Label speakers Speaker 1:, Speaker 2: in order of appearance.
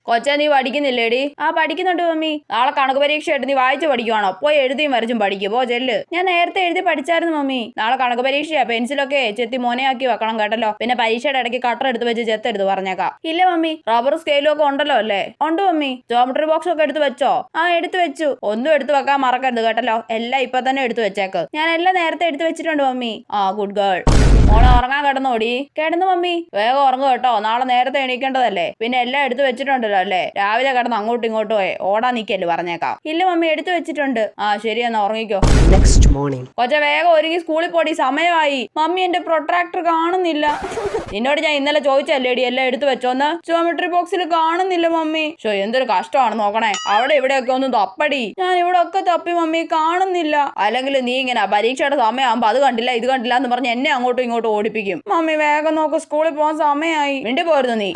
Speaker 1: കൊച്ചാ നീ പഠിക്കുന്നില്ലേടി? ആ പഠിക്കുന്നുണ്ട് മമ്മി. നാളെ കണക്ക് പരീക്ഷയായിട്ട് നീ വായിച്ചു പഠിക്കുവാണോ? പോയി എഴുതിയും വരച്ചും പഠിക്കും. പോ ചെല്ല്. ഞാൻ നേരത്തെ എഴുതി പഠിച്ചായിരുന്നു മമ്മി. നാളെ കണക്ക് പരീക്ഷയാ. പെൻസിലൊക്കെ ചെത്തി മോനയാക്കി വെക്കണം കേട്ടല്ലോ. പിന്നെ പരീക്ഷയുടെ ഇടയ്ക്ക് കട്ടർ എടുത്ത് വെച്ച് ചെത്തെടുത്ത് പറഞ്ഞേക്കാം. ഇല്ല മമ്മി, റബ്ബർ സ്കെയിലും ഒക്കെ ഉണ്ടല്ലോ അല്ലേ? ഉണ്ട് മമ്മി. ജോമെട്രി ബോക്സ് ഒക്കെ എടുത്ത് വെച്ചോ? ആ എടുത്തു വെച്ചു. ഒന്നും എടുത്ത് വെക്കാൻ മറക്കരുത് കേട്ടല്ലോ. എല്ലാം ഇപ്പൊ തന്നെ എടുത്ത് വെച്ചേക്ക്. ഞാൻ എല്ലാം നേരത്തെ എടുത്ത് വെച്ചിട്ടുണ്ട് മമ്മി. ആ ഗുഡ് ഗേൾ. മോളെ ഉറങ്ങാൻ കിടന്നോടി? കിടന്നു മമ്മി. വേഗം ഉറങ്ങു കേട്ടോ, നാളെ നേരത്തെ എണീക്കേണ്ടതല്ലേ. പിന്നെ എല്ലാം എടുത്ത് വെച്ചിട്ടുണ്ടല്ലോ അല്ലേ? രാവിലെ കിടന്ന് അങ്ങോട്ടും ഇങ്ങോട്ടും ഓടാൻ നിക്കല്ലേ പറഞ്ഞേക്കാം. ഇല്ല മമ്മി, എടുത്തു വെച്ചിട്ടുണ്ട്. ആ ശരി, എന്നാ ഉറങ്ങിക്കോ. കൊച്ച വേഗം ഒരുങ്ങി സ്കൂളിൽ പോടി, സമയമായി. മമ്മി എന്റെ പ്രൊട്രാക്ടർ കാണുന്നില്ല. നിന്നോട് ഞാൻ ഇന്നലെ ചോദിച്ചല്ലേടി എല്ലാം എടുത്തു വെച്ചോന്ന്? ജോമെട്രി ബോക്സിൽ കാണുന്നില്ല മമ്മി. എന്തൊരു കഷ്ടമാണ് നോക്കണേ. അവിടെ ഇവിടെയൊക്കെ ഒന്ന് തപ്പടി. ഞാൻ ഇവിടെ ഒക്കെ തപ്പി മമ്മി, കാണുന്നില്ല. അല്ലെങ്കിൽ നീ ഇങ്ങനെ പരീക്ഷയുടെ സമയമാകുമ്പോ അത് കണ്ടില്ല ഇത് കണ്ടില്ല എന്ന് പറഞ്ഞ് എന്നെ അങ്ങോട്ടും ഇങ്ങോട്ടും ഓടിപ്പിക്കും. മമ്മി വേഗം നോക്ക്, സ്കൂളിൽ പോകാൻ സമയമായി. മിണ്ടി പോരുന്നു നീ.